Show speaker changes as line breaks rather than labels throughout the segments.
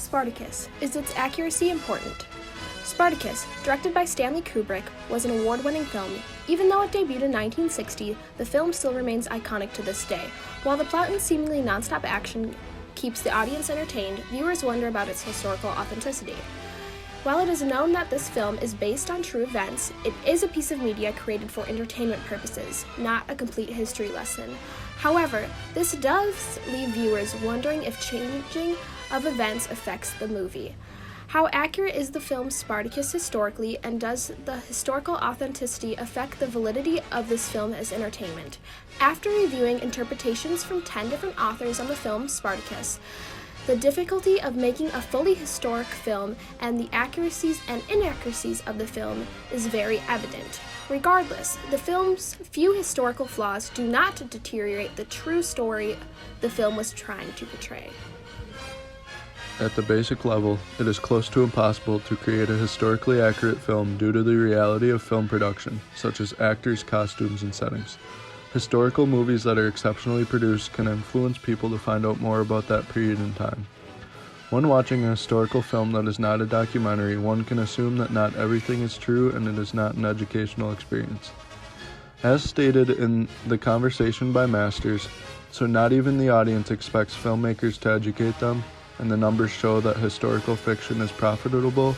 Spartacus. Is its accuracy important? Spartacus, directed by Stanley Kubrick, was an award-winning film. Even though it debuted in 1960, the film still remains iconic to this day. While the plot and seemingly non-stop action keeps the audience entertained, viewers wonder about its historical authenticity. While it is known that this film is based on true events, it is a piece of media created for entertainment purposes, not a complete history lesson. However, this does leave viewers wondering if changing of events affects the movie. How accurate is the film Spartacus historically, and does the historical authenticity affect the validity of this film as entertainment? After reviewing interpretations from 10 different authors on the film Spartacus, the difficulty of making a fully historic film and the accuracies and inaccuracies of the film is very evident. Regardless, the film's few historical flaws do not deteriorate the true story the film was trying to portray.
At the basic level, it is close to impossible to create a historically accurate film due to the reality of film production, such as actors, costumes, and settings. Historical movies that are exceptionally produced can influence people to find out more about that period in time. When watching a historical film that is not a documentary, one can assume that not everything is true and it is not an educational experience. As stated in The Conversation by Masters, so not even the audience expects filmmakers to educate them, and the numbers show that historical fiction is profitable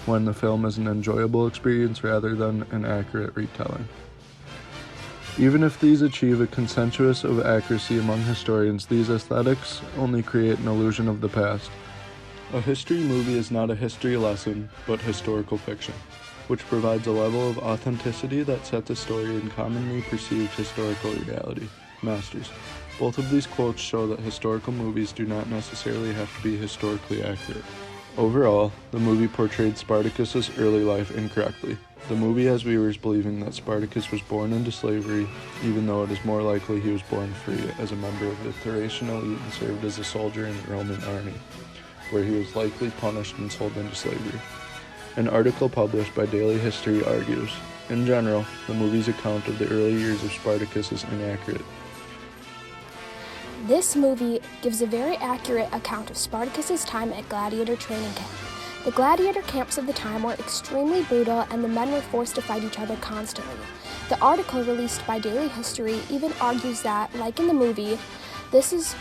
when the film is an enjoyable experience rather than an accurate retelling. Even if these achieve a consensus of accuracy among historians, these aesthetics only create an illusion of the past. A history movie is not a history lesson, but historical fiction, which provides a level of authenticity that sets a story in commonly perceived historical reality. Masters. Both of these quotes show that historical movies do not necessarily have to be historically accurate. Overall, the movie portrayed Spartacus's early life incorrectly. The movie has viewers believing that Spartacus was born into slavery, even though it is more likely he was born free as a member of the Thracian elite and served as a soldier in the Roman army, where he was likely punished and sold into slavery. An article published by Daily History argues, in general, the movie's account of the early years of Spartacus is inaccurate.
This movie gives a very accurate account of Spartacus's time at gladiator training camp. The gladiator camps of the time were extremely brutal, and the men were forced to fight each other constantly. The article released by Daily History even argues that, like in the movie, this is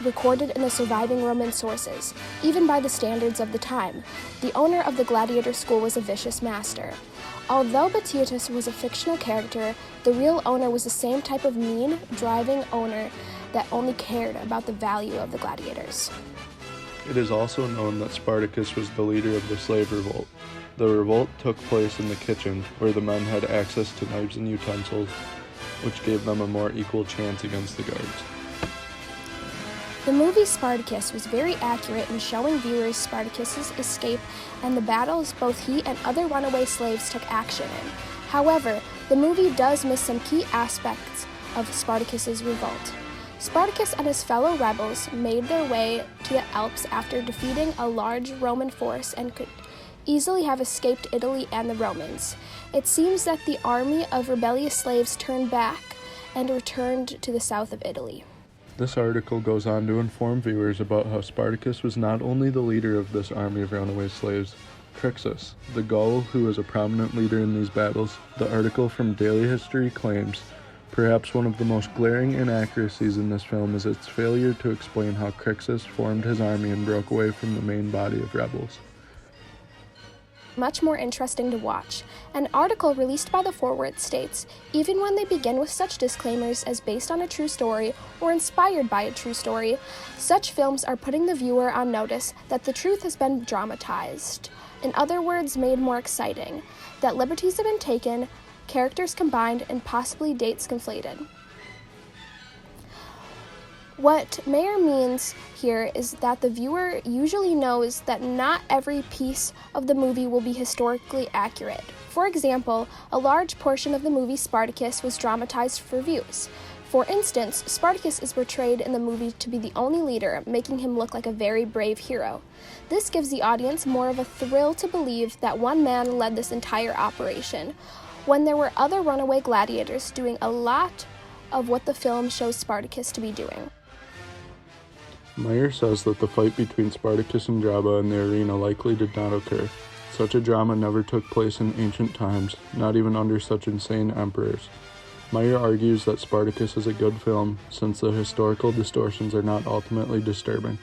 recorded in the surviving Roman sources, even by the standards of the time. The owner of the gladiator school was a vicious master. Although Batiatus was a fictional character, the real owner was the same type of mean, driving owner that only cared about the value of the gladiators.
It is also known that Spartacus was the leader of the slave revolt. The revolt took place in the kitchen, where the men had access to knives and utensils, which gave them a more equal chance against the guards.
The movie Spartacus was very accurate in showing viewers Spartacus's escape and the battles both he and other runaway slaves took action in. However, the movie does miss some key aspects of Spartacus's revolt. Spartacus and his fellow rebels made their way to the Alps after defeating a large Roman force and could easily have escaped Italy and the Romans. It seems that the army of rebellious slaves turned back and returned to the south of Italy.
This article goes on to inform viewers about how Spartacus was not only the leader of this army of runaway slaves. Crixus, the Gaul who was a prominent leader in these battles, the article from Daily History claims, perhaps one of the most glaring inaccuracies in this film is its failure to explain how Crixus formed his army and broke away from the main body of rebels.
Much more interesting to watch. An article released by The Forward states, even when they begin with such disclaimers as based on a true story or inspired by a true story, such films are putting the viewer on notice that the truth has been dramatized. In other words, made more exciting, that liberties have been taken, characters combined, and possibly dates conflated. What Mayer means here is that the viewer usually knows that not every piece of the movie will be historically accurate. For example, a large portion of the movie Spartacus was dramatized for views. For instance, Spartacus is portrayed in the movie to be the only leader, making him look like a very brave hero. This gives the audience more of a thrill to believe that one man led this entire operation, when there were other runaway gladiators doing a lot of what the film shows Spartacus to be doing.
Meyer says that the fight between Spartacus and Draba in the arena likely did not occur. Such a drama never took place in ancient times, not even under such insane emperors. Meyer argues that Spartacus is a good film since the historical distortions are not ultimately disturbing.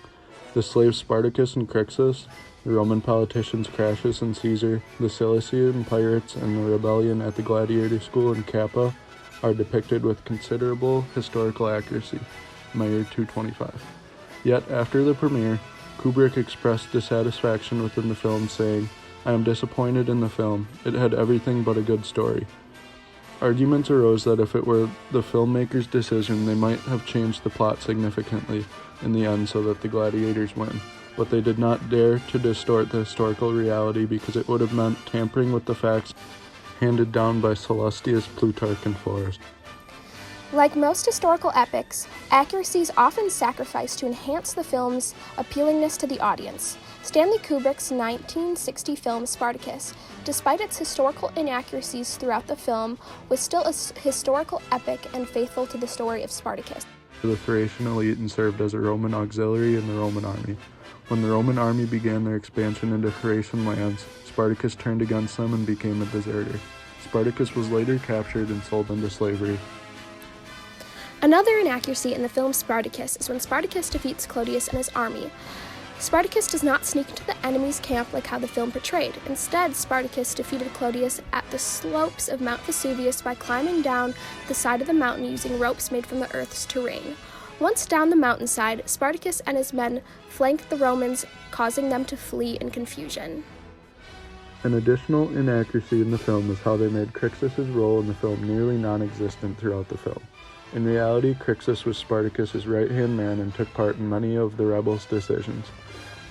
The slaves Spartacus and Crixus, the Roman politicians Crassus and Caesar, the Cilician pirates, and the rebellion at the gladiator school in Kappa are depicted with considerable historical accuracy. Meyer 225. Yet, after the premiere, Kubrick expressed dissatisfaction within the film, saying, "I am disappointed in the film. It had everything but a good story." Arguments arose that if it were the filmmaker's decision, they might have changed the plot significantly in the end so that the gladiators win. But they did not dare to distort the historical reality because it would have meant tampering with the facts handed down by Celestius, Plutarch, and Forrest.
Like most historical epics, accuracy is often sacrificed to enhance the film's appealingness to the audience. Stanley Kubrick's 1960 film Spartacus, despite its historical inaccuracies throughout the film, was still a historical epic and faithful to the story of Spartacus.
The Thracian elite and served as a Roman auxiliary in the Roman army. When the Roman army began their expansion into Thracian lands, Spartacus turned against them and became a deserter. Spartacus was later captured and sold into slavery.
Another inaccuracy in the film Spartacus is when Spartacus defeats Clodius and his army. Spartacus does not sneak into the enemy's camp like how the film portrayed. Instead, Spartacus defeated Clodius at the slopes of Mount Vesuvius by climbing down the side of the mountain using ropes made from the Earth's terrain. Once down the mountainside, Spartacus and his men flanked the Romans, causing them to flee in confusion.
An additional inaccuracy in the film is how they made Crixus's role in the film nearly non-existent throughout the film. In reality, Crixus was Spartacus's right-hand man and took part in many of the rebels' decisions.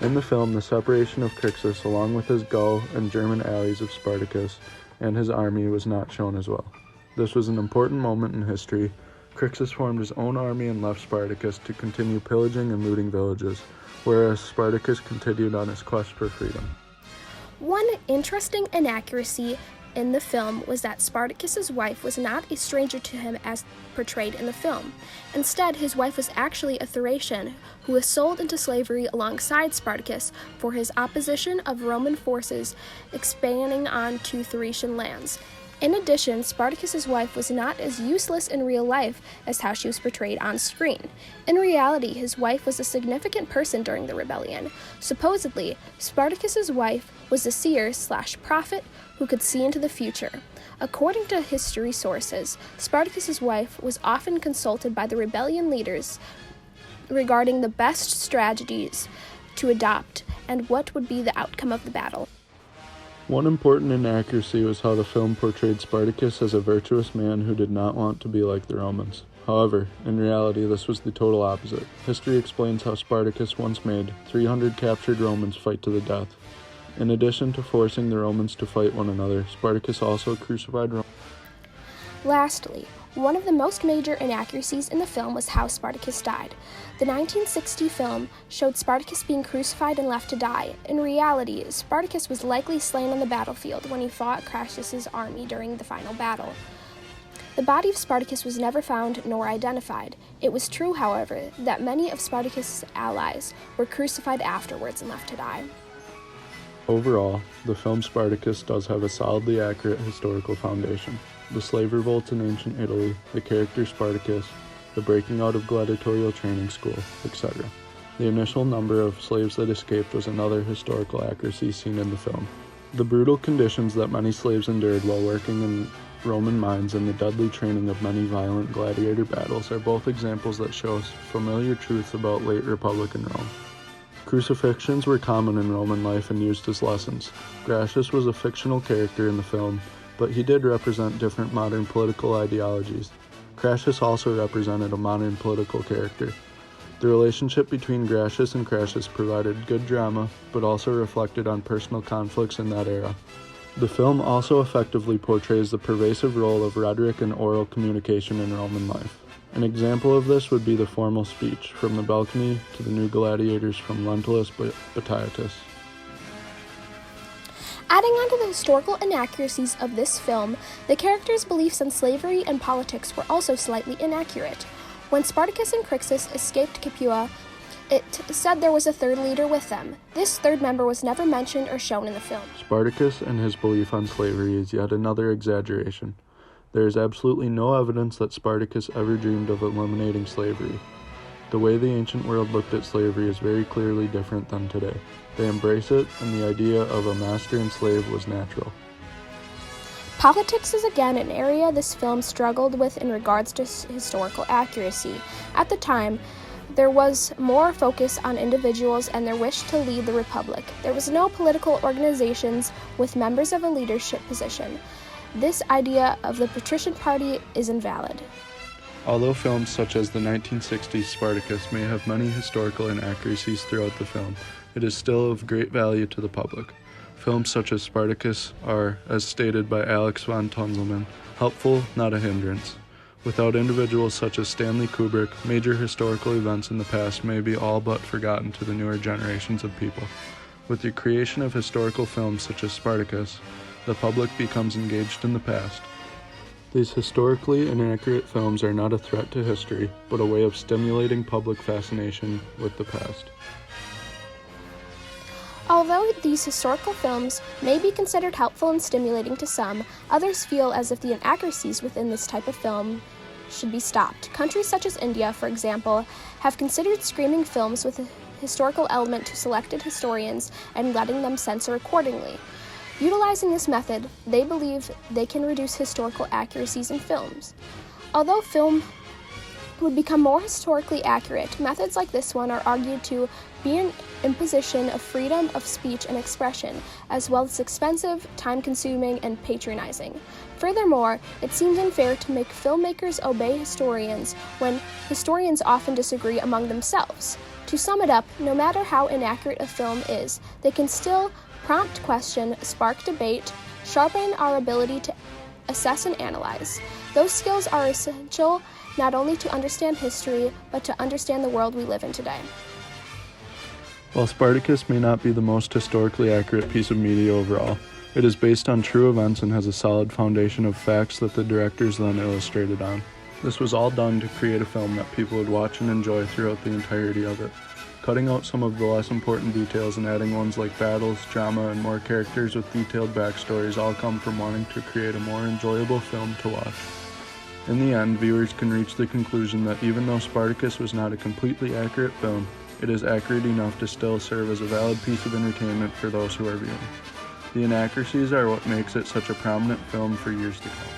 In the film, the separation of Crixus, along with his Gaul and German allies of Spartacus and his army, was not shown as well. This was an important moment in history. Crixus formed his own army and left Spartacus to continue pillaging and looting villages, whereas Spartacus continued on his quest for freedom.
One interesting inaccuracy in the film was that Spartacus's wife was not a stranger to him as portrayed in the film. Instead, his wife was actually a Thracian who was sold into slavery alongside Spartacus for his opposition of Roman forces expanding onto Thracian lands. In addition, Spartacus's wife was not as useless in real life as how she was portrayed on screen. In reality, his wife was a significant person during the rebellion. Supposedly, Spartacus's wife was a seer/prophet who could see into the future. According to history sources, Spartacus's wife was often consulted by the rebellion leaders regarding the best strategies to adopt and what would be the outcome of the battle.
One important inaccuracy was how the film portrayed Spartacus as a virtuous man who did not want to be like the Romans. However, in reality, this was the total opposite. History explains how Spartacus once made 300 captured Romans fight to the death. In addition to forcing the Romans to fight one another, Spartacus also crucified Romans.
Lastly, one of the most major inaccuracies in the film was how Spartacus died. The 1960 film showed Spartacus being crucified and left to die. In reality, Spartacus was likely slain on the battlefield when he fought Crassus's army during the final battle. The body of Spartacus was never found nor identified. It was true, however, that many of Spartacus's allies were crucified afterwards and left to die.
Overall, the film Spartacus does have a solidly accurate historical foundation. The slave revolts in ancient Italy, the character Spartacus, the breaking out of gladiatorial training school, etc. The initial number of slaves that escaped was another historical accuracy seen in the film. The brutal conditions that many slaves endured while working in Roman mines and the deadly training of many violent gladiator battles are both examples that show us familiar truths about late Republican Rome. Crucifixions were common in Roman life and used as lessons. Gracchus was a fictional character in the film, but he did represent different modern political ideologies. Crassus also represented a modern political character. The relationship between Gracchus and Crassus provided good drama, but also reflected on personal conflicts in that era. The film also effectively portrays the pervasive role of rhetoric and oral communication in Roman life. An example of this would be the formal speech, from the balcony to the new gladiators from Lentulus Batiatus.
Adding on to the historical inaccuracies of this film, the characters' beliefs on slavery and politics were also slightly inaccurate. When Spartacus and Crixus escaped Capua it said there was a third leader with them. This third member was never mentioned or shown in the film.
Spartacus and his belief on slavery is yet another exaggeration. There is absolutely no evidence that Spartacus ever dreamed of eliminating slavery. The way the ancient world looked at slavery is very clearly different than today. They embrace it, and the idea of a master and slave was natural.
Politics is again an area this film struggled with in regards to historical accuracy. At the time, there was more focus on individuals and their wish to lead the republic. There was no political organizations with members of a leadership position. This idea of the patrician party is invalid.
Although films such as the 1960s Spartacus may have many historical inaccuracies throughout the film, it is still of great value to the public. Films such as Spartacus are, as stated by Alex von Tunzelman, helpful, not a hindrance. Without individuals such as Stanley Kubrick, major historical events in the past may be all but forgotten to the newer generations of people. With the creation of historical films such as Spartacus, the public becomes engaged in the past. These historically inaccurate films are not a threat to history, but a way of stimulating public fascination with the past.
Although these historical films may be considered helpful and stimulating to some, others feel as if the inaccuracies within this type of film should be stopped. Countries such as India, for example, have considered screening films with a historical element to selected historians and letting them censor accordingly. Utilizing this method, they believe they can reduce historical accuracies in films. Although film would become more historically accurate, methods like this one are argued to be an imposition of freedom of speech and expression, as well as expensive, time-consuming, and patronizing. Furthermore, it seems unfair to make filmmakers obey historians when historians often disagree among themselves. To sum it up, no matter how inaccurate a film is, they can still prompt question, spark debate, sharpen our ability to assess and analyze. Those skills are essential not only to understand history, but to understand the world we live in today.
While Spartacus may not be the most historically accurate piece of media overall, it is based on true events and has a solid foundation of facts that the directors then illustrated on. This was all done to create a film that people would watch and enjoy throughout the entirety of it. Cutting out some of the less important details and adding ones like battles, drama, and more characters with detailed backstories all come from wanting to create a more enjoyable film to watch. In the end, viewers can reach the conclusion that even though Spartacus was not a completely accurate film, it is accurate enough to still serve as a valid piece of entertainment for those who are viewing. The inaccuracies are what makes it such a prominent film for years to come.